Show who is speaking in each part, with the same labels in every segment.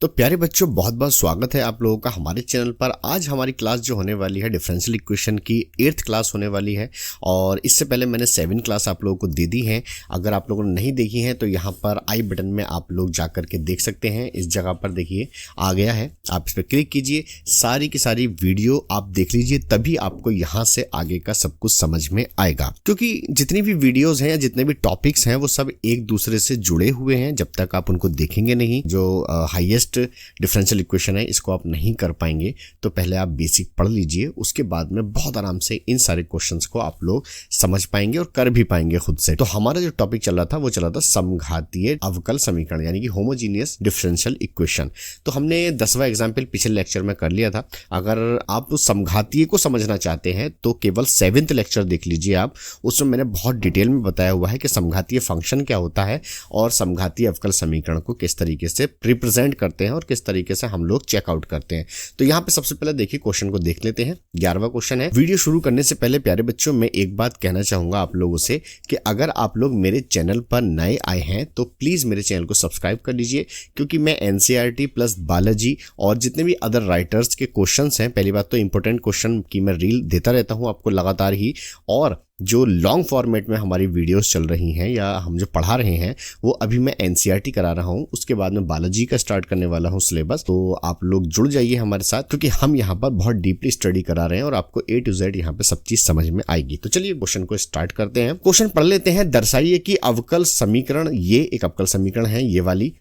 Speaker 1: तो प्यारे बच्चों, बहुत बहुत स्वागत है आप लोगों का हमारे चैनल पर। आज हमारी क्लास जो होने वाली है डिफरेंशियल इक्वेशन की 8th क्लास होने वाली है। और इससे पहले मैंने 7 क्लास आप लोगों को दे दी हैं। अगर आप लोगों ने नहीं देखी हैं तो यहाँ पर आई बटन में आप लोग जा कर के देख सकते हैं। इस जगह पर देखिए आ गया है, आप इस पर क्लिक कीजिए, सारी की सारी वीडियो आप देख लीजिए, तभी आपको यहाँ से आगे का सब कुछ समझ में आएगा। क्योंकि जितनी भी वीडियोज हैं, जितने भी टॉपिक्स हैं, वो सब एक दूसरे से जुड़े हुए हैं। जब तक आप उनको देखेंगे नहीं, जो हाईएस्ट डिफरेंशियल इक्वेशन है, इसको आप नहीं कर पाएंगे। तो पहले आप बेसिक पढ़ लीजिए, उसके बाद में बहुत आराम से इन सारे क्वेश्चंस को आप लोग समझ पाएंगे और कर भी पाएंगे खुद से। तो हमारा जो टॉपिक चल रहा था वो चला था समघातीय अवकल समीकरण, यानी कि होमोजीनियस डिफरेंशियल इक्वेशन। तो हमने 10वां एग्जाम्पल पिछले लेक्चर में कर लिया था। अगर आप उस समघातीय को समझना चाहते हैं तो केवल 7th लेक्चर देख लीजिए आप। उसमें मैंने बहुत डिटेल में बताया हुआ है कि समघातीय फंक्शन क्या होता है और समघातीय अवकल समीकरण को किस तरीके से रिप्रेजेंट करते हैं और किस तरीके से हम लोग चेकआउट करते हैं। तो यहाँ पे सबसे पहले देखिए क्वेश्चन को देख लेते हैं। 11वां क्वेश्चन है। वीडियो शुरू करने से पहले प्यारे बच्चों, मैं एक बात कहना चाहूंगा आप लोगों से कि अगर आप लोग मेरे चैनल पर नए आए हैं तो प्लीज मेरे चैनल को सब्सक्राइब कर लीजिए, क्योंकि मैं एनसीईआरटी प्लस बालाजी और जितने भी अदर राइटर्स के क्वेश्चंस हैं, पहली बात तो इंपॉर्टेंट क्वेश्चन की मैं रील देता रहता हूं आपको लगातार ही, और जो लॉन्ग फॉर्मेट में हमारी वीडियोस चल रही हैं या हम जो पढ़ा रहे हैं वो अभी मैं एनसीईआरटी करा रहा हूं, उसके बाद में बालाजी का स्टार्ट करने वाला हूं सिलेबस। तो आप लोग जुड़ जाइए हमारे साथ, क्योंकि हम यहाँ पर बहुत डीपली स्टडी करा रहे हैं और आपको A to Z यहाँ पे सब चीज समझ में आएगी। तो चलिए क्वेश्चन को स्टार्ट करते हैं। क्वेश्चन पढ़ लेते हैं। दर्शाइए कि अवकल समीकरण, ये एक अवकल समीकरण है, ये वाली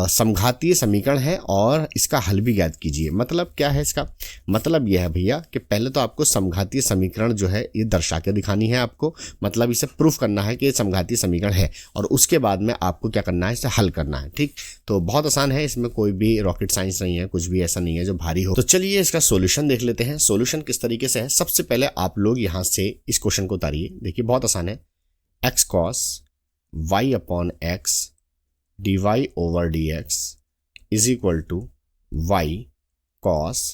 Speaker 1: समघातीय समीकरण है और इसका हल भी ज्ञात कीजिए। मतलब क्या है इसका? मतलब यह है भैया कि पहले तो आपको समघातीय समीकरण जो है ये दर्शा के दिखानी है आपको, मतलब इसे प्रूफ करना है कि ये समघातीय समीकरण है, और उसके बाद में आपको क्या करना है, इसे हल करना है। ठीक, तो बहुत आसान है, इसमें कोई भी रॉकेट साइंस नहीं है, कुछ भी ऐसा नहीं है जो भारी हो। तो चलिए इसका सॉल्यूशन देख लेते हैं। सॉल्यूशन किस तरीके से है, सबसे पहले आप लोग यहां से इस क्वेश्चन को उतारिए। देखिए बहुत आसान है। x cos y upon x dy over dx is equal to y cos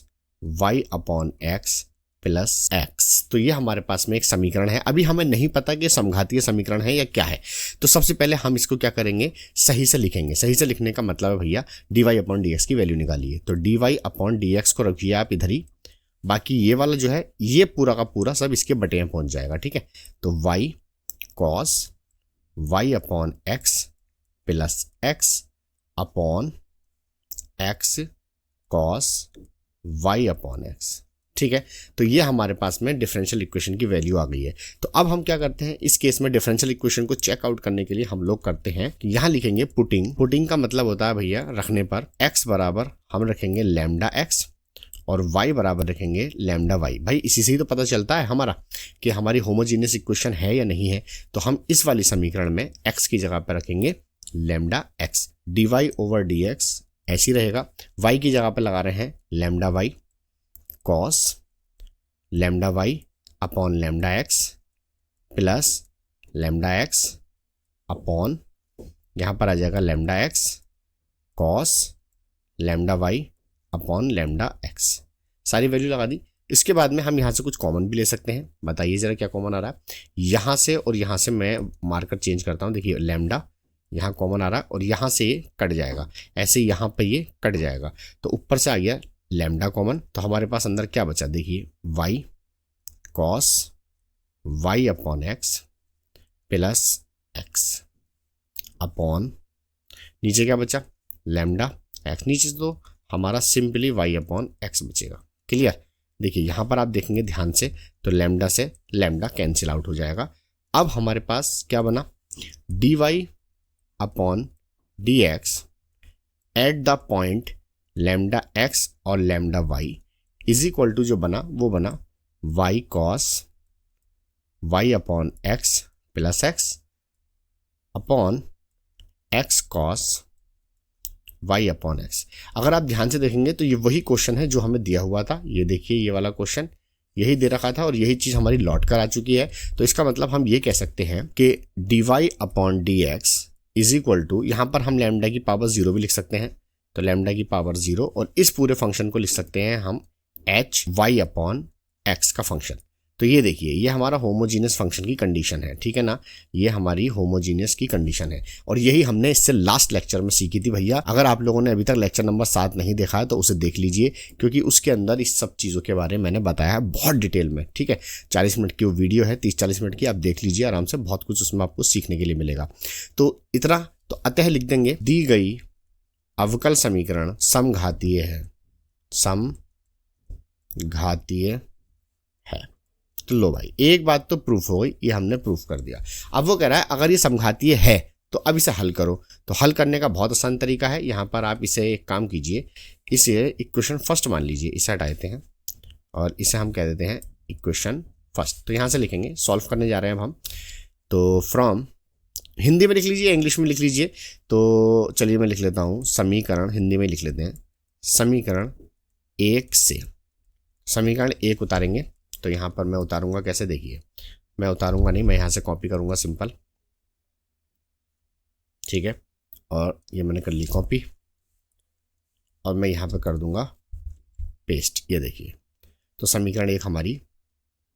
Speaker 1: y upon x plus x। तो ये हमारे पास में एक समीकरण है। अभी हमें नहीं पता कि समघातीय समीकरण है या क्या है, तो सबसे पहले हम इसको क्या करेंगे, सही से लिखेंगे। सही से लिखने का मतलब है भैया dy अपॉन dx की वैल्यू निकालिए। तो dy अपॉन dx को रखिए आप इधर ही, बाकी ये वाला जो है ये पूरा का पूरा सब इसके बटे में पहुंच जाएगा। ठीक है, तो y cos y upon x plus x upon x cos y upon x। ठीक है, तो ये हमारे पास में डिफरेंशियल इक्वेशन की वैल्यू आ गई है। तो अब हम क्या करते हैं, इस केस में डिफरेंशियल इक्वेशन को चेकआउट करने के लिए हम लोग करते हैं कि यहाँ लिखेंगे पुटिंग। पुटिंग का मतलब होता है भैया रखने पर, x बराबर हम रखेंगे लैम्डा x और y बराबर रखेंगे लैम्डा y। भाई इसी से ही तो पता चलता है हमारा कि हमारी होमोजीनियस इक्वेशन है या नहीं है। तो हम इस वाली समीकरण में x की जगह पर रखेंगे lambda x, dy over dx ऐसी रहेगा, y की जगह पर लगा रहे हैं lambda y cos lambda y upon lambda x plus lambda x upon यहाँ पर आ जाएगा lambda x cos lambda y upon lambda x। सारी वैल्यू लगा दी। इसके बाद में हम यहाँ से कुछ कॉमन भी ले सकते हैं। बताइए जरा क्या कॉमन आ रहा है। यहाँ से और यहाँ से मैं मार्कर चेंज करता हूँ। देखिए लैम्डा यहाँ कॉमन आ रहा है और यहाँ से ये कट जाएगा, ऐसे यहाँ पर ये कट जाएगा। तो ऊपर से आ गया लैम्डा कॉमन, तो हमारे पास अंदर क्या बचा, देखिए y cos y upon x plus x upon नीचे क्या बचा, लैम्डा x। नीचे तो हमारा सिंपली y अपॉन x बचेगा। क्लियर। देखिए यहाँ पर आप देखेंगे ध्यान से, तो लैम्डा से लैम्डा कैंसिल आउट हो जाएगा। अब हमारे पास क्या बना, dy upon dx at the point lambda x और lambda y is equal to जो बना वो बना y cos y upon x plus x upon x cos y upon x। अगर आप ध्यान से देखेंगे तो ये वही क्वेश्चन है जो हमें दिया हुआ था। ये देखिए ये वाला क्वेश्चन यही दे रखा था और यही चीज हमारी लौट कर आ चुकी है। तो इसका मतलब हम ये कह सकते हैं कि dy upon dx is equal to, यहाँ पर हम लैम्डा की पावर 0 भी लिख सकते हैं, तो लैम्डा की पावर 0, और इस पूरे फंक्शन को लिख सकते हैं हम h y अपॉन x का फंक्शन। तो ये देखिए, ये हमारा होमोजीनियस फंक्शन की कंडीशन है, ठीक है ना, ये हमारी होमोजीनियस की कंडीशन है। और यही हमने इससे लास्ट लेक्चर में सीखी थी भैया। अगर आप लोगों ने अभी तक लेक्चर नंबर 7 नहीं देखा है तो उसे देख लीजिए, क्योंकि उसके अंदर इस सब चीज़ों के बारे में मैंने बताया है बहुत डिटेल में, ठीक है। 40 मिनट की वो वीडियो है, 30-40 मिनट की, आप देख लीजिए आराम से, बहुत कुछ उसमें आपको सीखने के लिए मिलेगा। तो इतना, तो अतः लिख देंगे दी गई अवकल समीकरण समघातीय है, समघातीय है। तो लो भाई, एक बात तो प्रूफ हो गई, ये हमने प्रूफ कर दिया। अब वो कह रहा है अगर ये समघातीय है तो अब इसे हल करो। तो हल करने का बहुत आसान तरीका है। यहाँ पर आप इसे एक काम कीजिए, इसे इक्वेशन फर्स्ट मान लीजिए, इसे हटा देते हैं और इसे हम कह देते हैं इक्वेशन फर्स्ट। तो यहाँ से लिखेंगे, सॉल्व करने जा रहे हैं अब हम। तो फ्रॉम, हिंदी में लिख लीजिए, इंग्लिश में लिख लीजिए। तो चलिए मैं लिख लेता हूँ समीकरण, हिंदी में लिख लेते हैं। समीकरण 1 से समीकरण 1 उतारेंगे। तो यहाँ पर मैं उतारूंगा कैसे, देखिए, मैं उतारूंगा नहीं, मैं यहाँ से कॉपी करूंगा सिंपल, ठीक है। और ये मैंने कर ली कॉपी और मैं यहाँ पे कर दूंगा पेस्ट, ये देखिए। तो समीकरण 1 हमारी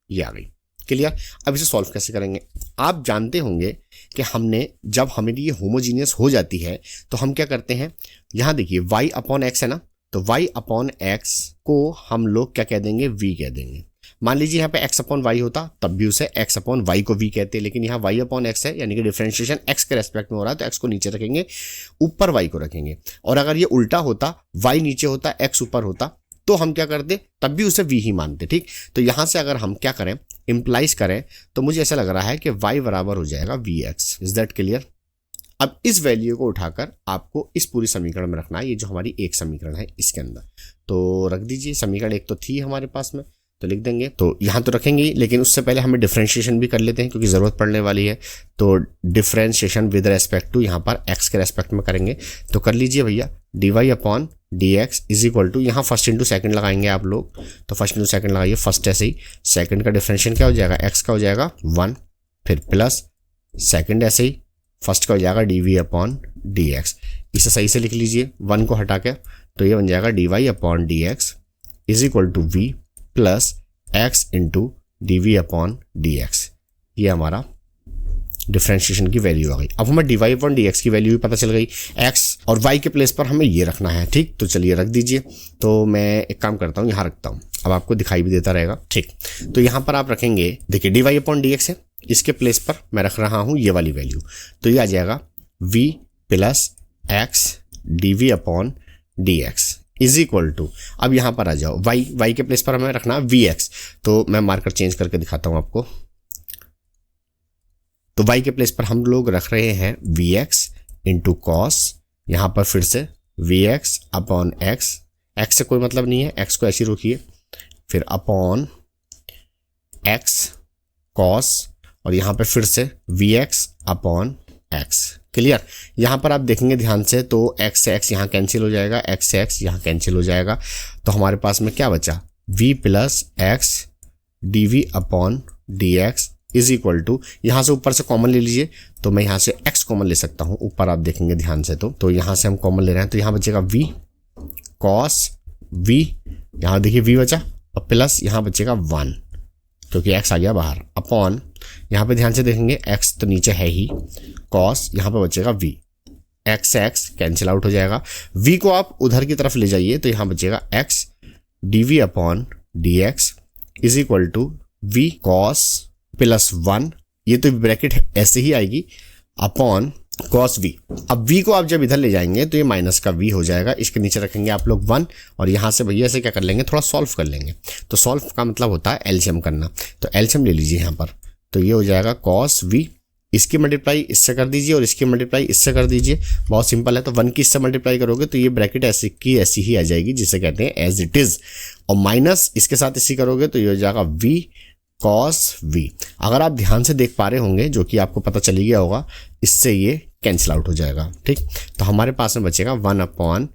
Speaker 1: ये आ गई, क्लियर। अब इसे सॉल्व कैसे करेंगे, आप जानते होंगे कि हमने, जब हमारी ये होमोजीनियस हो जाती है तो हम क्या करते हैं, यहाँ देखिए y अपॉन एक्स है ना, तो y अपॉन एक्स को हम लोग क्या कह देंगे, v कह देंगे। मान लीजिए यहाँ पे x अपॉन वाई होता तब भी उसे x अपॉन वाई को v कहते हैं, लेकिन यहाँ y अपॉन एक्स है, यानी कि डिफरेंशिएशन x के रेस्पेक्ट में हो रहा है, तो x को नीचे रखेंगे, ऊपर y को रखेंगे। और अगर ये उल्टा होता, y नीचे होता, x ऊपर होता, तो हम क्या करते, तब भी उसे v ही मानते, ठीक। तो यहाँ से अगर हम क्या करें, इंप्लाइज करें, तो मुझे ऐसा लग रहा है कि y बराबर हो जाएगा vx। Is that clear. अब इस वैल्यू को उठाकर आपको इस पूरी समीकरण में रखना है, ये जो हमारी एक समीकरण है इसके अंदर। तो रख दीजिए, समीकरण 1 तो थी हमारे पास में, तो लिख देंगे। तो यहाँ तो रखेंगे, लेकिन उससे पहले हमें डिफरेंशिएशन भी कर लेते हैं क्योंकि ज़रूरत पड़ने वाली है। तो डिफरेंशिएशन विद रेस्पेक्ट टू, यहाँ पर x के रेस्पेक्ट में करेंगे। तो कर लीजिए भैया, dy upon dx is equal to, यहाँ फर्स्ट इंटू सेकंड लगाएंगे आप लोग, तो फर्स्ट इंटू सेकंड लगाइए, फर्स्ट ऐसे ही, सेकंड का डिफरेंशिएशन क्या हो जाएगा, x का हो जाएगा 1, फिर प्लस सेकंड ऐसे ही, फर्स्ट का हो जाएगा dv अपॉन dx। इसे सही से लिख लीजिए 1 को हटा के, तो ये बन जाएगा dy upon dx is equal to v plus x into d upon d x. ये हमारा डिफरेंशिएशन की वैल्यू आ गई। अब हमें dy अपॉन डी एक्स की वैल्यू भी पता चल गई, x और y के प्लेस पर हमें ये रखना है, ठीक। तो चलिए रख दीजिए। तो मैं एक काम करता हूँ, यहाँ रखता हूँ, अब आपको दिखाई भी देता रहेगा, ठीक। तो यहाँ पर आप रखेंगे, देखिए dy अपॉन डी एक्स है, इसके प्लेस पर मैं रख रहा हूँ ये वाली वैल्यू, तो ये आ जाएगा v plus x d upon d x is equal to, अब यहाँ पर आ जाओ, y के प्लेस पर हमें रखना vx। तो मैं मार्कर चेंज करके दिखाता हूँ आपको। तो y के प्लेस पर हम लोग रख रहे हैं vx इंटू कॉस, यहाँ पर फिर से vx अपॉन x, x से कोई मतलब नहीं है, x को ऐसे रोकिए, फिर अपॉन x कॉस, और यहाँ पर फिर से vx अपॉन x, क्लियर। यहाँ पर आप देखेंगे ध्यान से, तो x से x यहाँ कैंसिल हो जाएगा, x से x यहाँ कैंसिल हो जाएगा, तो हमारे पास में क्या बचा, v plus x d v upon d x is equal to, यहाँ से ऊपर से कॉमन ले लीजिए, तो मैं यहाँ से x कॉमन ले सकता हूँ, ऊपर आप देखेंगे ध्यान से, तो यहाँ से हम कॉमन ले रहे हैं, तो यहाँ बचेगा v कॉस v, यहाँ देखिए v बचा, और प्लस यहाँ बचेगा 1 क्योंकि x आ गया बाहर, अपॉन यहाँ पे ध्यान से देखेंगे x तो नीचे है ही, कॉस यहाँ पे बचेगा v, x से x कैंसिल आउट हो जाएगा, v को आप उधर की तरफ ले जाइए, तो यहाँ बचेगा x d upon d x is equal to v cos plus 1, ये तो ब्रैकेट ऐसे ही आएगी, अपॉन कॉस v। अब v को आप जब इधर ले जाएंगे तो ये माइनस का v हो जाएगा, इसके नीचे रखेंगे आप लोग 1, और यहाँ से भैया से क्या कर लेंगे, थोड़ा सॉल्व कर लेंगे। तो सॉल्व का मतलब होता है एलसीएम करना, तो एलसीएम ले लीजिए यहाँ पर, तो ये हो जाएगा कॉस v, इसकी मल्टीप्लाई इससे कर दीजिए और इसकी मल्टीप्लाई इससे कर दीजिए, बहुत सिंपल है। तो 1 की इससे मल्टीप्लाई करोगे तो ये ब्रैकेट ऐसी की ऐसी ही आ जाएगी, जिसे कहते हैं एज इट इज, और माइनस इसके साथ इसी करोगे तो ये हो जाएगा v कॉस v। अगर आप ध्यान से देख पा रहे होंगे, जो कि आपको पता चली गया होगा, इससे ये कैंसिल आउट हो जाएगा, ठीक। तो हमारे पास में बचेगा 1 अपॉन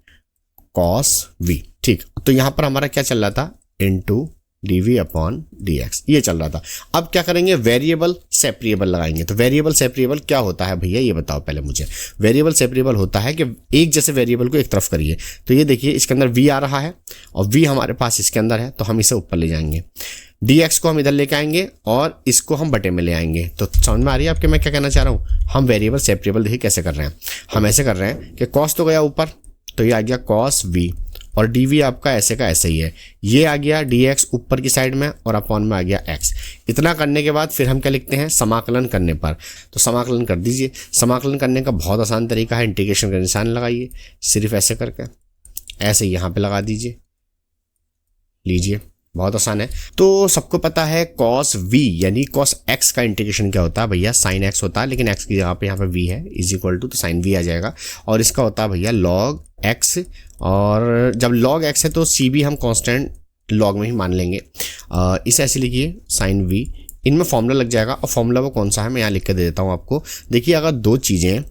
Speaker 1: कॉस v, ठीक। तो यहाँ पर हमारा क्या चल रहा था, into d upon d x, ये चल रहा था। अब क्या करेंगे, वेरिएबल सेपरेबल लगाएंगे। तो वेरिएबल सेपरेबल क्या होता है भैया, ये बताओ पहले मुझे। वेरिएबल सेपरेबल होता है कि एक जैसे वेरिएबल को एक तरफ करिए। तो ये देखिए इसके अंदर v आ रहा है और v हमारे पास इसके अंदर है, तो हम इसे ऊपर ले जाएंगे। dx को हम इधर लेके आएंगे और इसको हम बटे में ले आएंगे। तो समझ में आ रही है आपके मैं क्या कहना चाह रहा हूँ। हम वेरिएबल सेपरेबल देखिए कैसे कर रहे हैं। हम ऐसे कर रहे हैं कि कॉस तो गया ऊपर, तो ये आ गया कॉस v, और डी आपका ऐसे का ऐसे ही है। ये आ गया dx ऊपर की साइड में और अपॉन में आ गया x। इतना करने के बाद फिर हम क्या लिखते हैं, समाकलन करने पर। तो समाकलन कर दीजिए। समाकलन करने का बहुत आसान तरीका है, इंटीग्रेशन का निशान लगाइए, सिर्फ ऐसे करके ऐसे यहाँ पे लगा दीजिए, लीजिए, बहुत आसान है। तो सबको पता है cos v यानी cos x का इंटीग्रेशन क्या होता है भैया, sin x होता है, लेकिन x की जगह पे यहाँ पे v है, इज इक्वल टू, तो sin v आ जाएगा। और इसका होता है भैया log x, और जब log x है तो c भी हम कांस्टेंट log में ही मान लेंगे। इसे ऐसे लिखिए sin v, इनमें फॉर्मूला लग जाएगा। और फॉर्मूला वो कौन सा है मैं यहाँ लिख के दे देता हूँ आपको। देखिए अगर दो चीज़ें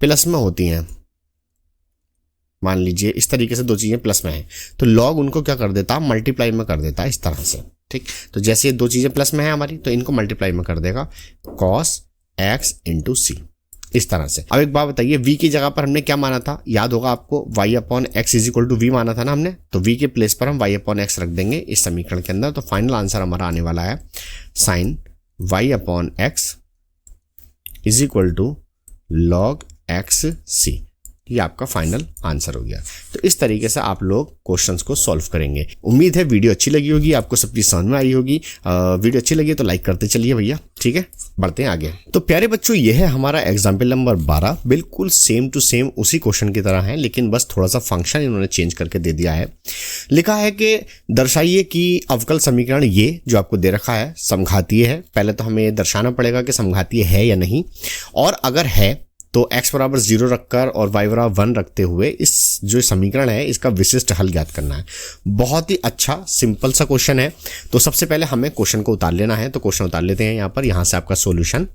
Speaker 1: प्लस में होती हैं, मान लीजिए इस तरीके से दो चीज़ें प्लस में हैं, तो लॉग उनको क्या कर देता है, मल्टीप्लाई में कर देता है इस तरह से, ठीक। तो जैसे ये दो चीज़ें प्लस में है हमारी, तो इनको मल्टीप्लाई में कर देगा cos x इंटू सी, इस तरह से। अब एक बात बताइए, v की जगह पर हमने क्या माना था, याद होगा आपको, y upon x is equal to v माना था ना हमने। तो v के प्लेस पर हम y अपॉन एक्स रख देंगे इस समीकरण के अंदर। तो फाइनल आंसर हमारा आने वाला है sine y upon x is equal to log x C. ये आपका फाइनल आंसर हो गया। तो इस तरीके से आप लोग क्वेश्चंस को सॉल्व करेंगे। उम्मीद है वीडियो अच्छी लगी होगी, आपको सब चीज समझ में आई होगी। वीडियो अच्छी लगी तो लाइक करते चलिए भैया, ठीक है। बढ़ते हैं आगे। तो प्यारे बच्चों, ये है हमारा एग्जाम्पल नंबर 12, बिल्कुल सेम टू सेम उसी क्वेश्चन की तरह है, लेकिन बस थोड़ा सा फंक्शन इन्होंने चेंज करके दे दिया है। लिखा है कि दर्शाइए कि अवकल समीकरण ये जो आपको दे रखा है समघातीय है। पहले तो हमें दर्शाना पड़ेगा कि समघातीय है या नहीं, और अगर है तो x बराबर 0 रखकर और y बराबर 1 रखते हुए इस जो समीकरण है इसका विशिष्ट हल ज्ञात करना है। बहुत ही अच्छा सिंपल सा क्वेश्चन है। तो सबसे पहले हमें क्वेश्चन को उतार लेना है। तो क्वेश्चन उतार लेते हैं यहाँ पर। यहाँ से आपका सॉल्यूशन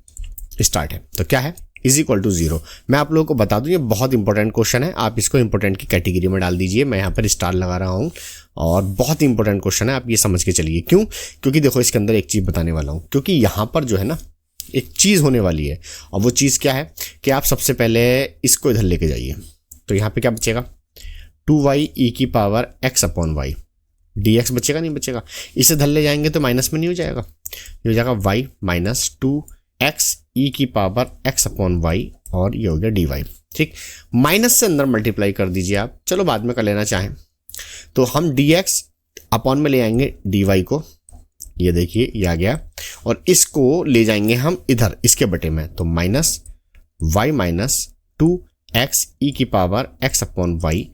Speaker 1: स्टार्ट है। तो क्या है, इज इक्वल टू 0। मैं आप लोगों को बता दूं ये बहुत इंपॉर्टेंट क्वेश्चन है, आप इसको इंपॉर्टेंट की कैटेगरी में डाल दीजिए। मैं यहाँ पर स्टार लगा रहा हूँ और बहुत ही इंपॉर्टेंट क्वेश्चन है, आप ये समझ के चलिए। क्यों? क्योंकि देखो इसके अंदर एक चीज़ बताने वाला हूँ, क्योंकि यहाँ पर जो है ना एक चीज़ होने वाली है, और वो चीज़ क्या है कि आप सबसे पहले इसको इधर लेके जाइए। तो यहाँ पे क्या बचेगा, 2y e की power x upon y, dx बचेगा नहीं बचेगा। इसे इधर ले जाएंगे तो माइनस में नहीं हो जाएगा, ये हो जाएगा y माइनस 2x e की पावर x अपॉन वाई, और ये हो गया dy, ठीक। माइनस से अंदर मल्टीप्लाई कर दीजिए आप, चलो बाद में कर लेना चाहें तो। हम dx अपॉन में ले आएंगे dy को, ये देखिए ये आ गया, और इसको ले जाएंगे हम इधर इसके बटे में, तो minus y minus 2x e की power x upon y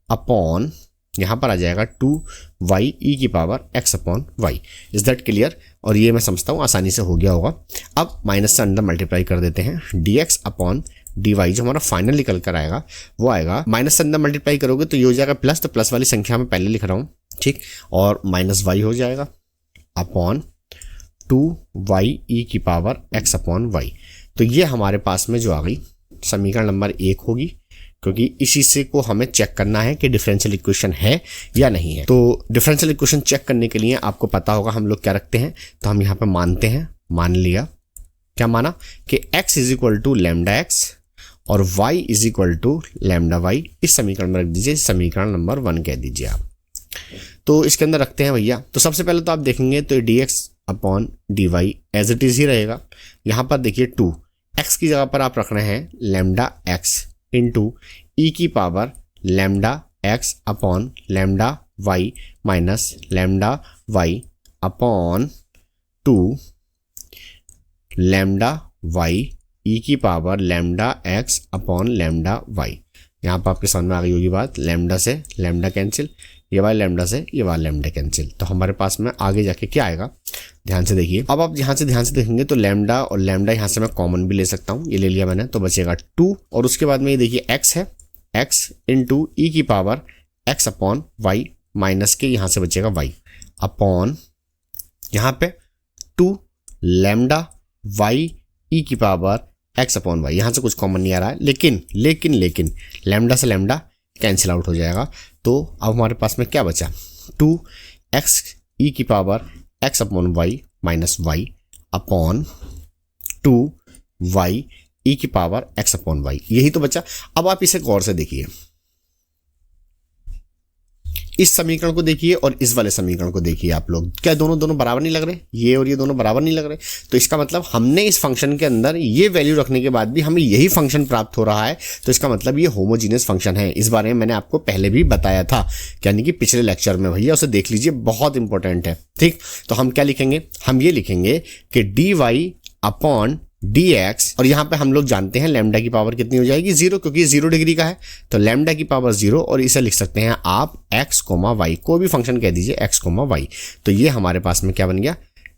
Speaker 1: upon, यहाँ पर आ जाएगा 2y e की power x upon y. Is that clear? और ये मैं समझता हूँ आसानी से हो गया होगा। अब माइनस से अंदर मल्टीप्लाई कर देते हैं, dx अपॉन dy जो हमारा फाइनल निकल कर आएगा वो आएगा, माइनस से अंदर मल्टीप्लाई करोगे तो ये हो जाएगा प्लस, तो प्लस वाली संख्या में पहले लिख रहा हूँ, ठीक। और माइनस y हो जाएगा अपॉन 2y e की पावर x अपॉन वाई। तो ये हमारे पास में जो आ गई समीकरण नंबर 1 होगी, क्योंकि इसी से को हमें चेक करना है कि डिफरेंशियल इक्वेशन है या नहीं है। तो डिफरेंशियल इक्वेशन चेक करने के लिए आपको पता होगा हम लोग क्या रखते हैं, तो हम यहाँ पे मानते हैं, मान लिया, क्या माना कि x is equal to lambda x और y is equal to lambda y. इस समीकरण में रख दीजिए, समीकरण नंबर 1 कह दीजिए आप। तो इसके अंदर रखते हैं भैया। तो सबसे पहले तो आप देखेंगे तो dx upon dy as it is ही रहेगा। यहाँ पर देखिए 2 x की जगह पर आप रख रहे हैं लैम्डा x इंटू ई की power lambda x upon lambda y minus lambda y upon 2 lambda y ई की power lambda x upon lambda y। यहाँ पर आपके सामने आ गई होगी बात, लैम्डा से लैम्डा कैंसिल, ये वाला लैम्डा से ये वाला लैम्डा कैंसिल। तो हमारे पास में आगे जाके क्या आएगा, ध्यान से देखिए। अब आप यहाँ से ध्यान से देखेंगे तो लैम्डा और लैम्डा यहाँ से मैं कॉमन भी ले सकता हूँ, ये ले लिया मैंने, तो बचेगा 2, और उसके बाद में ये देखिए x है, x इंटू ई की power x upon y minus के यहाँ से बचेगा y अपॉन यहाँ पे 2 लैम्डा y ई की पावर x अपॉन वाई। यहाँ से कुछ कॉमन नहीं आ रहा है, लेकिन लैम्डा से लैम्डा कैंसिल आउट हो जाएगा। तो अब हमारे पास में क्या बचा, 2x ई की power x upon y minus y upon 2y e की पावर एक्स अपॉन वाई। यही तो बचा। अब आप इसे गौर से देखिए, इस समीकरण को देखिए और इस वाले समीकरण को देखिए आप लोग, क्या दोनों बराबर नहीं लग रहे? ये और ये दोनों बराबर नहीं लग रहे? तो इसका मतलब हमने इस फंक्शन के अंदर ये वैल्यू रखने के बाद भी हमें यही फंक्शन प्राप्त हो रहा है, तो इसका मतलब ये होमोजीनियस फंक्शन है। इस बारे में मैंने आपको पहले भी बताया था, यानी कि पिछले लेक्चर में, भैया उसे देख लीजिए, बहुत इंपॉर्टेंट है। ठीक, तो हम क्या लिखेंगे? हम ये लिखेंगे कि डी वाई अपॉन dx, और यहाँ पे हम लोग जानते हैं लैम्डा की पावर कितनी हो जाएगी? 0, क्योंकि ये 0 डिग्री का है, तो लैम्डा की पावर 0, और इसे लिख सकते हैं आप x, y, कोई भी फंक्शन कह दीजिए x, y। तो ये हमारे पास में क्या बन गया?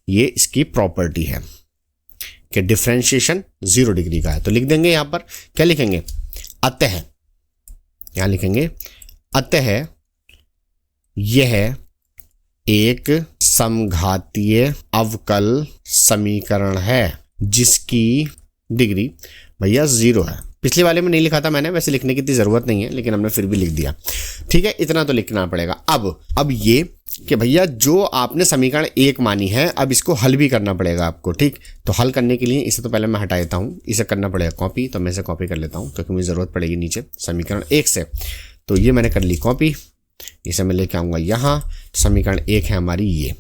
Speaker 1: ये इसकी प्रॉपर्टी है कि डिफरेंशिएशन 0 डिग्री का है। तो लिख देंगे यहाँ पर, क्या लिखेंगे? अतः, यहाँ लिखेंगे अतः यह एक समघातीय अवकल समीकरण है जिसकी डिग्री भैया 0 है। पिछले वाले में नहीं लिखा था मैंने, वैसे लिखने की इतनी ज़रूरत नहीं है, लेकिन हमने फिर भी लिख दिया। ठीक है, इतना तो लिखना पड़ेगा। अब ये कि भैया जो आपने समीकरण 1 मानी है, अब इसको हल भी करना पड़ेगा आपको। ठीक, तो हल करने के लिए इसे तो पहले मैं हटा देता हूँ, इसे करना पड़ेगा कॉपी, तो मैं इसे कॉपी कर लेता हूँ क्योंकि मुझे ज़रूरत पड़ेगी नीचे समीकरण 1 से। तो ये मैंने कर ली कॉपी, इसे मैं लेके आऊँगा यहाँ। समीकरण 1 है हमारी ये।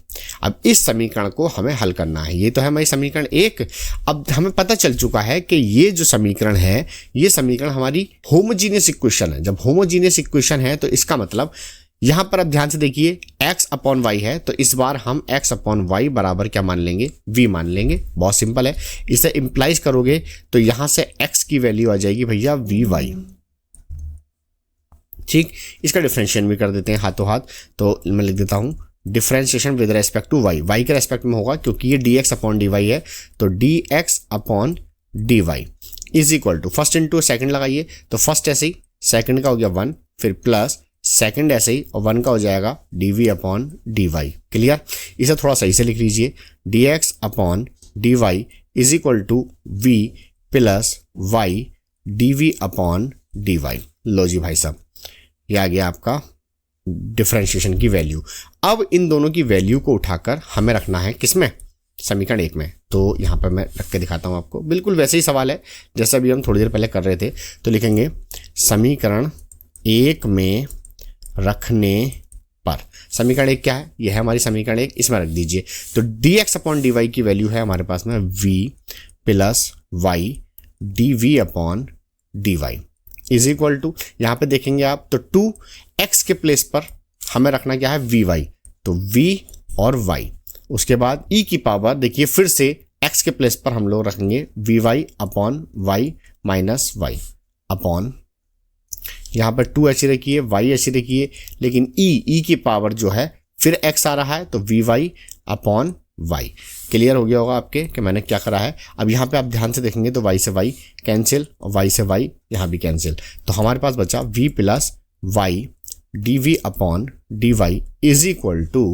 Speaker 1: अब इस समीकरण को हमें हल करना है। ये तो है हमारी समीकरण 1। अब हमें पता चल चुका है कि ये जो समीकरण है, ये समीकरण हमारी होमोजीनियस इक्वेशन है। जब होमोजीनियस इक्वेशन है तो इसका मतलब यहाँ पर अब ध्यान से देखिए, x अपॉन y है, तो इस बार हम x अपॉन y बराबर क्या मान लेंगे? v मान लेंगे। बहुत सिंपल है। इसे इंप्लाइज करोगे तो यहाँ से x की वैल्यू आ जाएगी भैया vy। ठीक, इसका डिफरेंशिएशन भी कर देते हैं हाथों हाथ। तो मैं लिख देता हूँ differentiation with respect to y, y के रेस्पेक्ट में होगा क्योंकि ये dx अपॉन dy है, तो dx upon dy is equal to, first into second लगाइए, तो फर्स्ट ऐसे ही, सेकंड का हो गया 1, फिर प्लस सेकंड ऐसे ही, और 1 का हो जाएगा dv अपॉन dy। क्लियर? इसे थोड़ा सही से लिख लीजिए, dx upon dy is equal to v plus y dv upon dy। लो जी भाई साहब, ये आ गया आपका डिफरेंशिएशन की वैल्यू। अब इन दोनों की वैल्यू को उठाकर हमें रखना है किसमें? समीकरण 1 में। तो यहाँ पर मैं रख के दिखाता हूँ आपको, बिल्कुल वैसे ही सवाल है जैसा भी हम थोड़ी देर पहले कर रहे थे। तो लिखेंगे समीकरण 1 में रखने पर, समीकरण 1 क्या है? यह है हमारी समीकरण 1, इसमें रख दीजिए। तो dx अपॉन dy की वैल्यू है हमारे पास में v plus y dv upon dy is equal to, यहाँ पे देखेंगे आप तो 2x के प्लेस पर हमें रखना क्या है? vy, तो v और y। उसके बाद e की पावर देखिए, फिर से x के प्लेस पर हम लोग रखेंगे vy upon y minus y upon, यहाँ पर 2 ऐसी रखिए, y ऐसी रखिए, लेकिन e की पावर जो है फिर x आ रहा है, तो vy अपॉन y। क्लियर हो गया होगा आपके कि मैंने क्या करा है। अब यहाँ पे आप ध्यान से देखेंगे तो y से y कैंसिल, और y से y यहाँ भी कैंसिल, तो हमारे पास बचा v plus y dv upon dy is equal to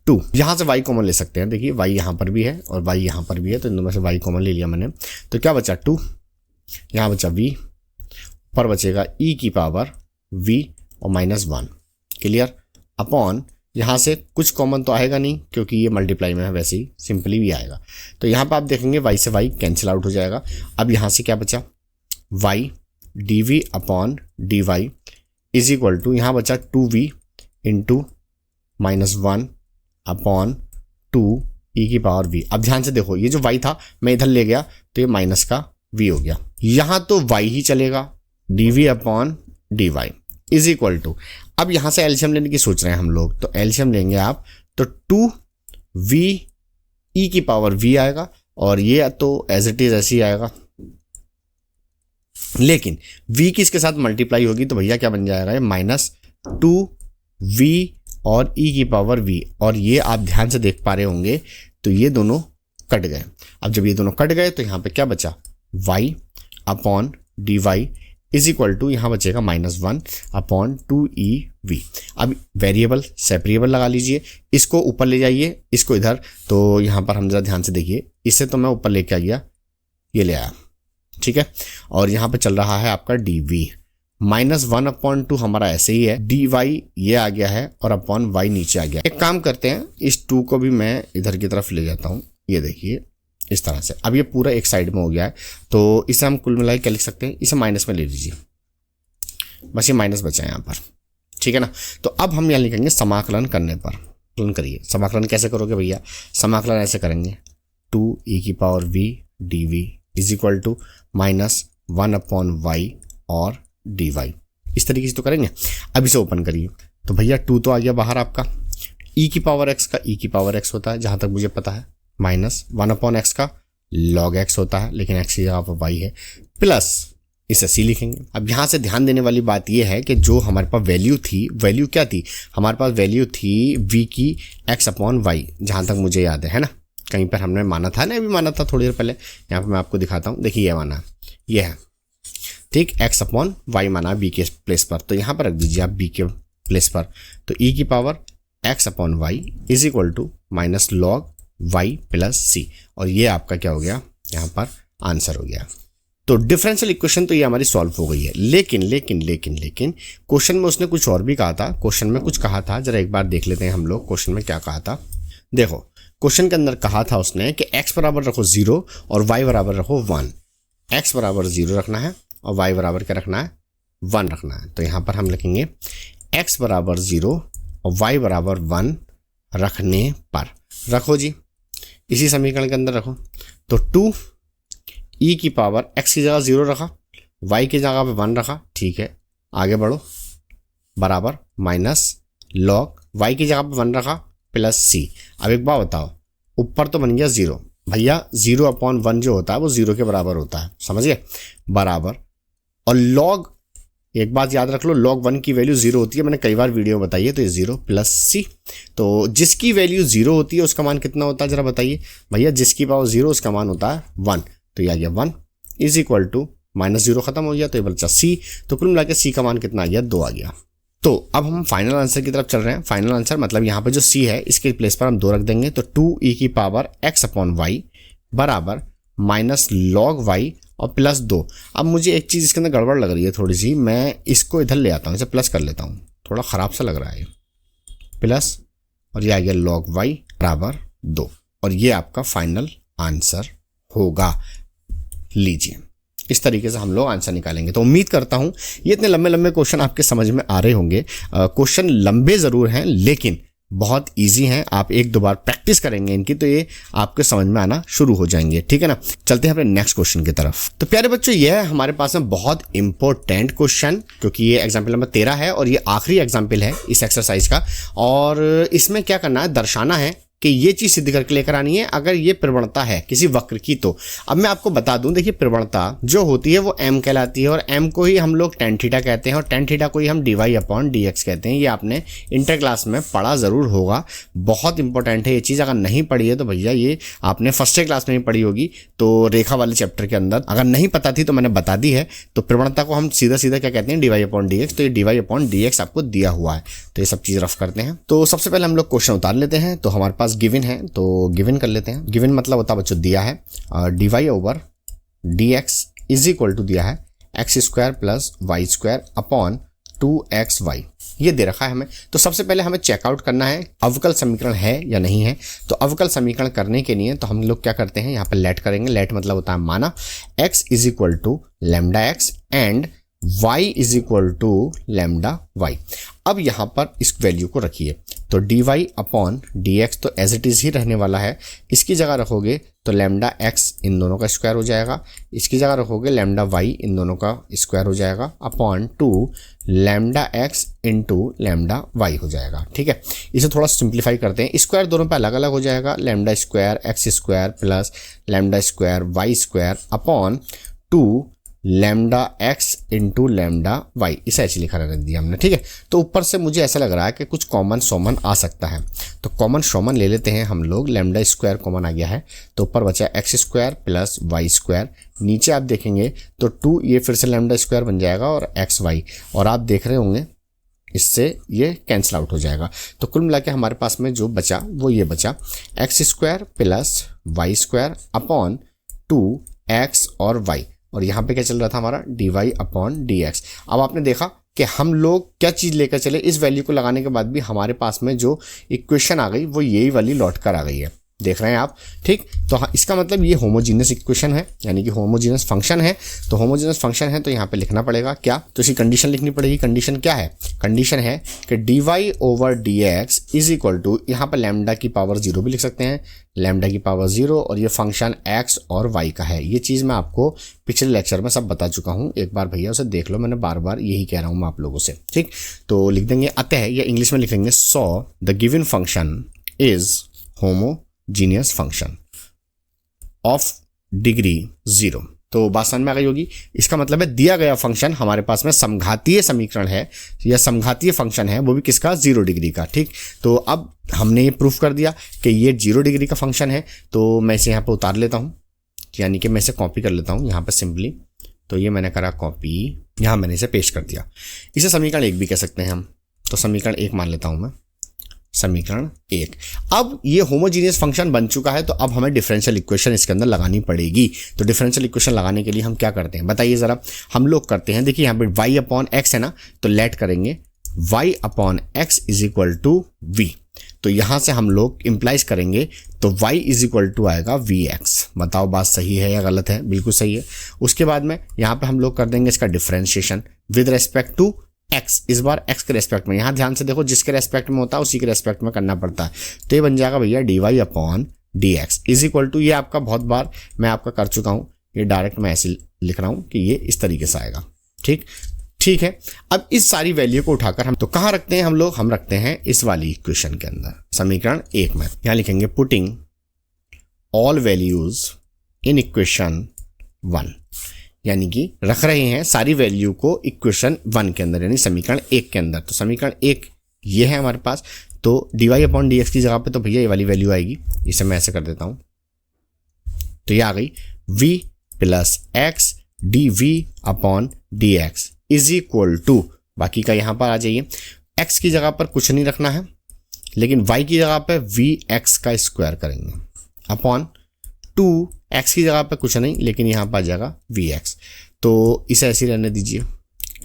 Speaker 1: 2। यहाँ से y कॉमन ले सकते हैं, देखिए y यहाँ पर भी है और y यहाँ पर भी है, तो इन दोनों से y कॉमन ले लिया मैंने। तो क्या बचा? 2, यहाँ बचा v, पर बचेगा e की पावर v और माइनस 1। क्लियर? अपॉन, यहाँ से कुछ कॉमन तो आएगा नहीं क्योंकि ये मल्टीप्लाई में है, वैसे ही सिंपली भी आएगा। तो यहाँ पे आप देखेंगे y से y कैंसिल आउट हो जाएगा। अब यहाँ से क्या बचा? y dv upon dy is equal to, यहाँ बचा 2v into minus 1 upon 2 e की पावर v। अब ध्यान से देखो, ये जो y था मैं इधर ले गया तो ये माइनस का v हो गया। यहाँ तो y ही चलेगा, dv upon dy is equal to, अब यहाँ से एलसीएम लेने की सोच रहे हैं हम लोग, तो एलसीएम लेंगे आप तो 2v e की पावर v आएगा, और ये तो एज इट इज ऐसे ही आएगा, लेकिन v की इसके साथ मल्टीप्लाई होगी तो भैया क्या बन जाएगा? ये माइनस 2v और e की पावर v, और ये आप ध्यान से देख पा रहे होंगे तो ये दोनों कट गए। अब जब ये दोनों कट गए तो यहाँ पे क्या बचा? y upon dy is equal to, यहाँ बचेगा -1 अपॉन 2ev। अब वेरिएबल सेपरेबल लगा लीजिए, इसको ऊपर ले जाइए, इसको इधर, तो यहाँ पर हम जरा ध्यान से देखिए, इससे तो मैं ऊपर लेके आ गया, ये ले आया, ठीक है। और यहाँ पे चल रहा है आपका dv -1/2 हमारा ऐसे ही है, dy ये आ गया है और अपॉन y नीचे आ गया। एक काम करते हैं, इस 2 को भी मैं इधर की तरफ ले जाता हूँ, ये देखिए इस तरह से। अब ये पूरा एक साइड में हो गया है, तो इसे हम कुल मिला के क्या लिख सकते हैं, इसे माइनस में ले लीजिए, बस ये माइनस बचा है यहाँ पर, ठीक है ना। तो अब हम यहाँ लिखेंगे समाकलन करने पर, करिए। समाकलन कैसे करोगे भैया, समाकलन ऐसे करेंगे, 2e⁻v dv is equal to -1/y और dy, इस तरीके से तो करेंगे। अब इसे ओपन करिए, तो भैया 2 तो आ गया बाहर आपका, e⁻x का e⁻x होता है जहां तक मुझे पता है, -1/x का log x होता है, लेकिन x की जगह पर y है, प्लस इसे c लिखेंगे। अब यहाँ से ध्यान देने वाली बात यह है कि जो हमारे पास वैल्यू थी, वैल्यू क्या थी, हमारे पास वैल्यू थी v की x/y, जहां तक मुझे याद है ना, कहीं पर हमने माना था ना, अभी माना था थोड़ी देर पहले, यहाँ पर मैं आपको दिखाता हूँ, देखिए ये माना, ये है ठीक, x/y माना b के प्लेस पर, तो यहाँ पर रख दीजिए आप b के प्लेस पर, तो e⁻x/y is equal to -log y plus c, और ये आपका क्या हो गया, यहाँ पर आंसर हो गया। तो डिफरेंशियल इक्वेशन तो ये हमारी सॉल्व हो गई है, लेकिन लेकिन लेकिन लेकिन क्वेश्चन में उसने कुछ और भी कहा था। क्वेश्चन में कुछ कहा था, जरा एक बार देख लेते हैं हम लोग क्वेश्चन में क्या कहा था। देखो क्वेश्चन के अंदर कहा था उसने कि x बराबर रखो 0 और y बराबर रखो 1, x बराबर 0 रखना है और y बराबर क्या रखना है, 1 रखना है। तो यहाँ पर हम लिखेंगे x बराबर 0 और y बराबर 1 रखने पर, रखो जी, इसी समीकरण के अंदर रखो। तो 2e⁻x की जगह 0 रखा, y की जगह पे 1 रखा, ठीक है, आगे बढ़ो, बराबर -log y की जगह पे 1 रखा प्लस c। अब एक बात बताओ, ऊपर तो बन गया 0, भैया 0/1 जो होता है वो 0 के बराबर होता है, समझ गए, बराबर, और log, एक बात याद रख लो, log 1 की वैल्यू 0 होती है, मैंने कई बार वीडियो में बताई है, तो ये 0 प्लस c। तो जिसकी वैल्यू 0 होती है उसका मान कितना होता है, जरा बताइए भैया, जिसकी पावर 0 उसका मान होता है 1, तो ये आ गया 1 इज इक्वल टू -0 खत्म हो गया, तो ये बचा c, तो कुल मिला के c का मान कितना आ गया, 2 आ गया। तो अब हम फाइनल आंसर की तरफ चल रहे हैं। फाइनल आंसर मतलब यहाँ पे जो c है इसके प्लेस पर हम 2 रख देंगे, तो 2e⁻x/y बराबर -log y और प्लस 2। अब मुझे एक चीज़ इसके अंदर गड़बड़ लग रही है थोड़ी सी, मैं इसको इधर ले आता हूँ, इसे प्लस कर लेता हूँ, थोड़ा ख़राब सा लग रहा है, प्लस और ये आ गया log y बराबर 2, और ये आपका फाइनल आंसर होगा। लीजिए, इस तरीके से हम लोग आंसर निकालेंगे। तो उम्मीद करता हूं ये इतने लंबे लंबे क्वेश्चन आपके समझ में आ रहे होंगे। क्वेश्चन लंबे ज़रूर हैं लेकिन बहुत इजी हैं, आप एक दो बार प्रैक्टिस करेंगे इनकी तो ये आपके समझ में आना शुरू हो जाएंगे, ठीक है ना। चलते हैं अपने नेक्स्ट क्वेश्चन की तरफ। तो प्यारे बच्चों, ये है हमारे पास में बहुत इंपॉर्टेंट क्वेश्चन, क्योंकि ये एग्जाम्पल नंबर 13 है और ये आखिरी एग्जाम्पल है इस एक्सरसाइज का, और इसमें क्या करना है, दर्शाना है कि ये चीज सिद्ध करके लेकर आनी है अगर ये प्रवणता है किसी वक्र की। तो अब मैं आपको बता दूं, देखिए प्रवणता जो होती है वो m कहलाती है, और m को ही हम लोग tan थीटा कहते हैं और tan थीटा को ही हम dy/dx कहते हैं। ये आपने इंटर क्लास में पढ़ा जरूर होगा, बहुत इंपॉर्टेंट है ये चीज़। अगर नहीं पढ़ी है तो भैया ये आपने फर्स्ट क्लास में ही पढ़ी होगी, तो रेखा वाले चैप्टर के अंदर अगर नहीं पता थी तो मैंने बता दी है। तो प्रवणता को हम सीधा सीधा क्या कहते हैं, dy/dx। तो ये dy/dx आपको दिया हुआ है, तो ये सब चीज़ रफ करते हैं। तो सबसे पहले हम लोग क्वेश्चन उतार लेते हैं। तो हमारे पास गिवन है, तो गिवन कर लेते हैं। गिवन मतलब होता है बच्चों दिया है, dy/dx इज इक्वल टू दिया है x² plus y² upon 2xy, ये दे रखा है हमें। तो सबसे पहले हमें चेकआउट करना है अवकल समीकरण है या नहीं है। तो अवकल समीकरण करने के लिए तो हम लोग क्या करते हैं, यहाँ पर लेट करेंगे। लेट मतलब होता है माना x is equal to λx and y is equal to λy। अब यहाँ पर इस वैल्यू को रखिए, तो dy/dx तो एज इट इज ही रहने वाला है। इसकी जगह रखोगे तो λx इन दोनों का स्क्वायर हो जाएगा, इसकी जगह रखोगे λy इन दोनों का स्क्वायर हो जाएगा अपॉन 2 λx इंटू λy हो जाएगा, ठीक है। इसे थोड़ा सिंप्लीफाई करते हैं, स्क्वायर दोनों पे अलग अलग हो जाएगा, λ² x² plus λ² y² upon 2 λx into λy, इसे ऐसे लिखा रख दिया हमने, ठीक है। तो ऊपर से मुझे ऐसा लग रहा है कि कुछ कॉमन सोमन आ सकता है, तो कॉमन सोमन ले लेते हैं हम लोग। λ² कॉमन आ गया है, तो ऊपर बचा x² प्लस y², नीचे आप देखेंगे तो 2 ये फिर से λ² बन जाएगा और xy, और आप देख रहे होंगे इससे ये कैंसिल आउट हो जाएगा। तो कुल मिला के हमारे पास में जो बचा वो ये बचा x² plus y² upon 2x और y। और यहाँ पे क्या चल रहा था हमारा dy अपॉन dx। अब आपने देखा कि हम लोग क्या चीज़ लेकर चले, इस वैल्यू को लगाने के बाद भी हमारे पास में जो इक्वेशन आ गई वो यही वाली लौट कर आ गई है, देख रहे हैं आप, ठीक। तो हाँ, इसका मतलब ये होमोजीनियस इक्वेशन है, यानी कि होमोजीनियस फंक्शन है। तो होमोजीनियस फंक्शन है तो यहाँ पे लिखना पड़ेगा क्या, तो इसकी कंडीशन लिखनी पड़ेगी। कंडीशन क्या है, कंडीशन है कि dy over dx is equal to, यहाँ पर लैम्डा की पावर 0 भी लिख सकते हैं, लैम्डा की पावर 0, और ये फंक्शन x और y का है। ये चीज़ मैं आपको पिछले लेक्चर में सब बता चुका हूँ, एक बार भैया उसे देख लो, मैंने बार बार यही कह रहा हूँ मैं आप लोगों से, ठीक। तो लिख देंगे अतः, या इंग्लिश में लिख देंगे so the given function is homogeneous function of degree 0। तो बात समझ में आ गई होगी। इसका मतलब है दिया गया फंक्शन हमारे पास में समघातीय समीकरण है या समघातीय फंक्शन है, वो भी किसका, 0 डिग्री का, ठीक। तो अब हमने ये प्रूफ कर दिया कि ये 0 डिग्री का फंक्शन है। तो मैं इसे यहाँ पे उतार लेता हूँ, यानी कि मैं इसे कॉपी कर लेता हूँ यहाँ पे सिंपली। तो ये मैंने करा कॉपी, यहाँ मैंने इसे पेस्ट कर दिया। इसे समीकरण 1 भी कह सकते हैं हम, तो समीकरण 1 मान लेता हूँ मैं, समीकरण 1। अब ये होमोजीनियस फंक्शन बन चुका है, तो अब हमें डिफरेंशियल इक्वेशन इसके अंदर लगानी पड़ेगी। तो डिफरेंशियल इक्वेशन लगाने के लिए हम क्या करते हैं बताइए ज़रा। हम लोग करते हैं, देखिए यहाँ पे y अपॉन एक्स है ना, तो लेट करेंगे y upon x is equal to v। तो यहाँ से हम लोग इम्प्लाइज करेंगे, तो y इज इक्वल टू आएगा vx। बताओ बात सही है या गलत है, बिल्कुल सही है। उसके बाद में यहाँ पे हम लोग कर देंगे इसका differentiation with respect to x, इस बार x के रेस्पेक्ट में। यहाँ ध्यान से देखो, जिसके रेस्पेक्ट में होता है उसी के रेस्पेक्ट में करना पड़ता है। तो ये बन जाएगा भैया dy upon dx is equal to, ये आपका बहुत बार मैं आपका कर चुका हूँ, ये डायरेक्ट मैं ऐसे लिख रहा हूँ कि ये इस तरीके से आएगा, ठीक ठीक है। अब इस सारी वैल्यू को उठाकर हम तो कहाँ रखते हैं हम लोग, हम रखते हैं इस वाली इक्वेशन के अंदर, समीकरण 1 में। यहाँ लिखेंगे putting all values in equation 1, यानी कि रख रहे हैं सारी वैल्यू को इक्वेशन 1 के अंदर, यानी समीकरण 1 के अंदर। तो समीकरण 1 ये है हमारे पास, तो dy अपॉन dx की जगह पे तो भैया ये वाली वैल्यू आएगी। इसे मैं ऐसे कर देता हूँ, तो ये आ गई v plus x dv upon dx is equal to, बाकी का यहाँ पर आ जाइए, x की जगह पर कुछ नहीं रखना है, लेकिन y की जगह पर vx का स्क्वायर करेंगे अपॉन 2x की जगह पे कुछ नहीं, लेकिन यहाँ पर आ जाएगा vx। तो इसे ऐसे रहने दीजिए,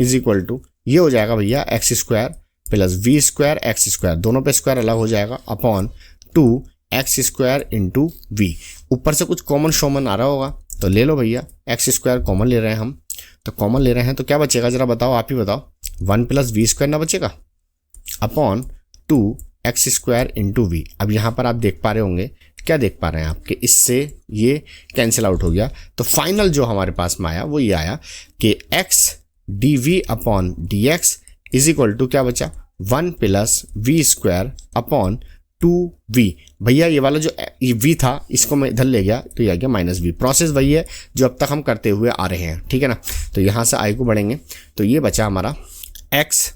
Speaker 1: इज इक्वल टू ये हो जाएगा भैया x square plus v square x square, दोनों पे स्क्वायर अलग हो जाएगा, upon 2x square into we. ऊपर से कुछ कॉमन शॉमन आ रहा होगा तो ले लो भैया, एक्स स्क्वायर कॉमन ले रहे हैं हम, तो कॉमन ले रहे हैं तो क्या बचेगा जरा बताओ, आप ही बताओ, 1 प्लस वी स्क्वायर ना बचेगा, upon 2x square into we. अब यहाँ पर आप देख पा रहे होंगे, क्या देख पा रहे हैं आपके, इससे ये कैंसिल आउट हो गया। तो फाइनल जो हमारे पास में आया वो ये आया कि x dv upon dx is equal to क्या बचा, 1 प्लस वी स्क्वायर अपॉन 2v। भैया ये वाला जो ये v था इसको मैं इधर ले गया तो ये आ गया माइनस v। प्रोसेस वही है जो अब तक हम करते हुए आ रहे हैं, ठीक है ना। तो यहाँ से i को बढ़ेंगे तो ये बचा हमारा x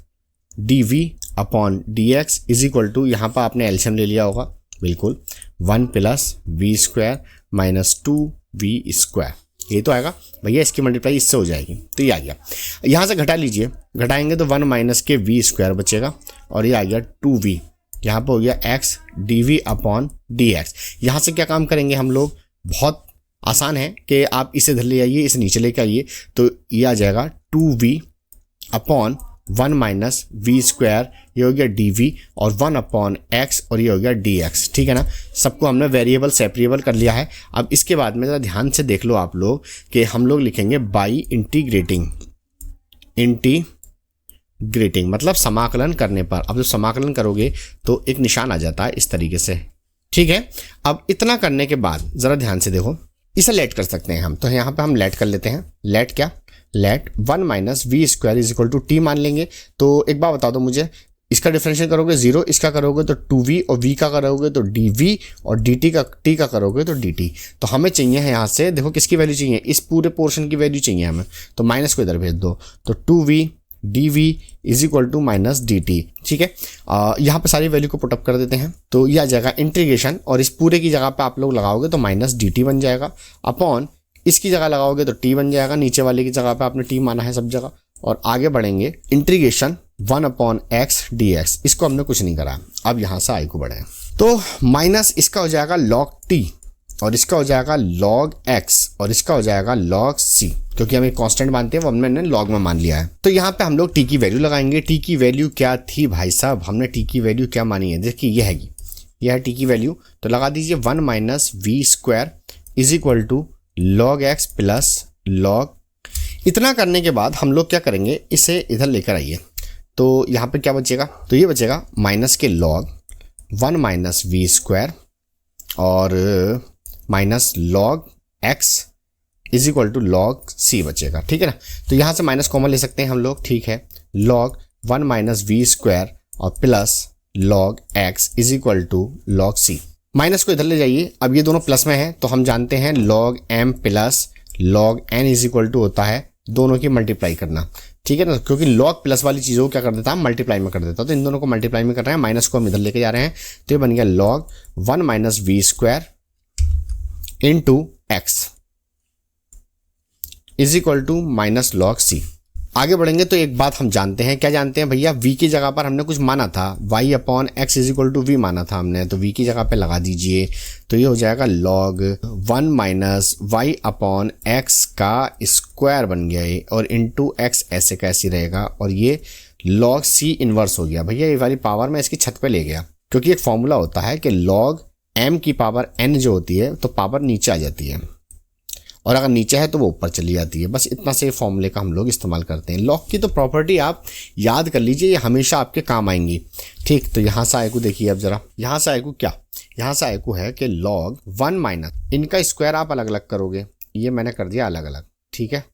Speaker 1: dv upon dx is equal to, यहाँ पर आपने एलसीएम ले लिया होगा बिल्कुल, 1 प्लस v square minus 2v square, ये तो आएगा भैया, इसकी मल्टीप्लाई इससे हो जाएगी, तो ये आ गया। यहाँ से घटा लीजिए, घटाएंगे तो 1 माइनस के वी स्क्वायर बचेगा और ये आ गया 2v, यहाँ पर हो गया x dv अपॉन dx। यहाँ से क्या काम करेंगे हम लोग, बहुत आसान है कि आप इसे इधर ले आइए, इसे नीचे लेके आइए, तो ये आ जाएगा 2v upon 1 minus v square, ये हो गया dv, और 1 अपॉन x और ये हो गया dx, ठीक है ना। सबको हमने वेरिएबल सेपरेबल कर लिया है। अब इसके बाद में ज़रा ध्यान से देख लो आप लोग कि हम लोग लिखेंगे बाई इंटीग्रेटिंग, इंटीग्रेटिंग मतलब समाकलन करने पर। अब जब समाकलन करोगे तो एक निशान आ जाता है इस तरीके से, ठीक है। अब इतना करने के बाद ज़रा ध्यान से देखो, इसे लेट कर सकते हैं हम, तो यहाँ पे हम लेट कर लेते हैं। लेट क्या, let 1 minus v square is equal to t मान लेंगे। तो एक बार बता दो मुझे, इसका डिफरेंशियल करोगे 0, इसका करोगे तो 2v, और v का करोगे तो dv, और dt का t का करोगे तो dt। तो हमें चाहिए है यहाँ से देखो किसकी वैल्यू चाहिए, इस पूरे पोर्शन की वैल्यू चाहिए हमें, तो माइनस को इधर भेज दो, तो 2v dv is equal to minus dt, ठीक है। यहाँ पे सारी वैल्यू को पुटअप कर देते हैं, तो यह आ जाएगा इंटीग्रेशन, और इस पूरे की जगह पे आप लोग लगाओगे तो माइनस dt बन जाएगा, अपॉन इसकी जगह लगाओगे तो t बन जाएगा, नीचे वाले की जगह पे आपने t माना है सब जगह, और आगे बढ़ेंगे इंटीग्रेशन 1 अपॉन एक्स dx, इसको हमने कुछ नहीं करा। अब यहाँ से i को बढ़े तो माइनस इसका हो जाएगा log t और इसका हो जाएगा log x और इसका हो जाएगा log c, क्योंकि हम एक कांस्टेंट मानते हैं वो हमने लॉग में मान लिया है। तो यहाँ पे हम लोग t की वैल्यू लगाएंगे। t की वैल्यू क्या थी भाई साहब, हमने t की वैल्यू क्या मानी है, देखिए ये है t की वैल्यू, तो लगा दीजिए 1 minus v square is equal to log x plus log. इतना करने के बाद हम लोग क्या करेंगे, इसे इधर लेकर आइए, तो यहाँ पे क्या बचेगा, तो ये बचेगा माइनस के लॉग 1 माइनस वी स्क्वायर और minus log x is equal to log C बचेगा, ठीक है ना। तो यहाँ से माइनस कॉमन ले सकते हैं हम लोग, ठीक है, लॉग 1 माइनस वी स्क्वायर और plus log x is equal to log c. Minus को इधर ले जाइए, अब ये दोनों प्लस में है तो हम जानते हैं log m plus log n is equal to होता है दोनों की मल्टीप्लाई करना, ठीक है ना, क्योंकि लॉग प्लस वाली चीज़ों को क्या कर देता है, मल्टीप्लाई में कर देता है। तो इन दोनों को मल्टीप्लाई में कर रहे हैं, माइनस को हम इधर लेके जा रहे हैं, तो ये बन गया log 1 minus v square into x is equal to minus log C. आगे बढ़ेंगे तो एक बात हम जानते हैं, क्या जानते हैं भैया, v की जगह पर हमने कुछ माना था, y upon x is equal to v माना था हमने, तो v की जगह पे लगा दीजिए, तो ये हो जाएगा log 1 minus y upon x का स्क्वायर बन गया ये, और इंटू एक्स ऐसे कैसे रहेगा, और ये log c इनवर्स हो गया। भैया ये वाली पावर मैं इसकी छत पे ले गया, क्योंकि एक फॉर्मूला होता है कि log m की पावर n जो होती है तो पावर नीचे आ जाती है, और अगर नीचे है तो वो ऊपर चली जाती है। बस इतना से फॉर्मूले का हम लोग इस्तेमाल करते हैं। लॉग की तो प्रॉपर्टी आप याद कर लीजिए, ये हमेशा आपके काम आएंगी, ठीक। तो यहाँ से आएकू देखिए, अब जरा यहाँ से आएकू क्या, यहाँ से आएकू है कि log 1 माइनस इनका स्क्वायर आप अलग अलग करोगे, ये मैंने कर दिया अलग अलग, ठीक है,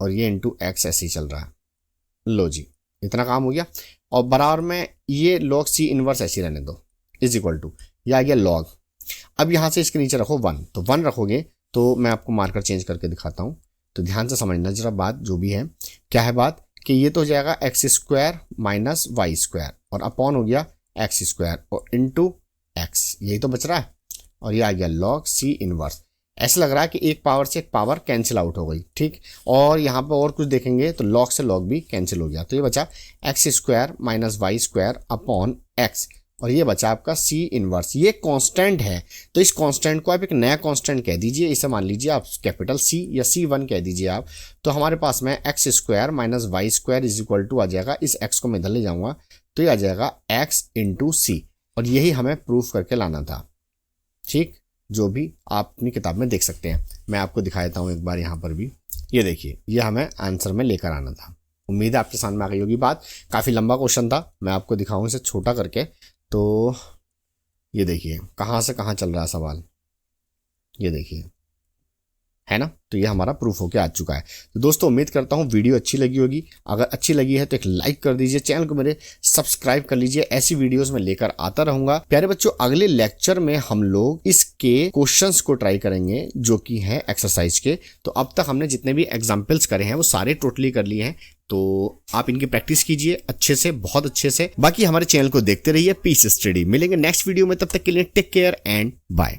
Speaker 1: और ये इंटू एक्स ऐसे ही चल रहा है, लो जी इतना काम हो गया। और बराबर में ये log c इनवर्स ऐसे रहने दो इज इक्वल टू, ये आ गया log। अब यहाँ से इसके नीचे रखो 1, तो 1 रखोगे तो मैं आपको मार्कर चेंज करके दिखाता हूँ, तो ध्यान से समझना जरा बात, जो भी है क्या है बात, कि ये तो हो जाएगा x square minus y square और अपॉन हो गया एक्स स्क्वायर और इंटू एक्स, यही तो बच रहा है, और ये आ गया log c इनवर्स। ऐसा लग रहा है कि एक पावर से एक पावर कैंसिल आउट हो गई, ठीक। और यहाँ पर और कुछ देखेंगे तो log से log भी कैंसिल हो गया, तो ये बचा x square minus y square upon x, और ये बचा आपका c इनवर्स। ये कांस्टेंट है, तो इस कांस्टेंट को आप एक नया कांस्टेंट कह दीजिए, इसे मान लीजिए आप कैपिटल C या C1 कह दीजिए आप। तो हमारे पास में x square minus y square is equal to आ जाएगा, इस x को मैं इधर ले जाऊंगा तो ये आ जाएगा x इंटू सी, और यही हमें प्रूफ करके लाना था, ठीक, जो भी आप अपनी किताब में देख सकते हैं। मैं आपको दिखा देता हूँ एक बार यहाँ पर भी, ये देखिए ये हमें आंसर में लेकर आना था। उम्मीद है आपके सामने आ गई होगी बात, काफ़ी लंबा क्वेश्चन था, मैं आपको दिखाऊँ इसे छोटा करके। तो ये देखिए कहाँ से कहाँ चल रहा है सवाल, ये देखिए, है ना। तो ये हमारा प्रूफ होके आ चुका है। तो दोस्तों उम्मीद करता हूँ वीडियो अच्छी लगी होगी, अगर अच्छी लगी है तो एक लाइक कर दीजिए, चैनल को मेरे सब्सक्राइब कर लीजिए, ऐसी वीडियोस मैं लेकर आता रहूंगा। प्यारे बच्चों अगले लेक्चर में हम लोग इसके क्वेश्चंस को ट्राई करेंगे जो कि हैं एक्सरसाइज के। तो अब तक हमने जितने भी एग्जाम्पल्स करे हैं वो सारे टोटली कर लिए हैं, तो आप इनकी प्रैक्टिस कीजिए अच्छे से, बहुत अच्छे से। बाकी हमारे चैनल को देखते रहिए, पीस स्टडी। मिलेंगे नेक्स्ट वीडियो में, तब तक के लिए टेक केयर एंड बाय।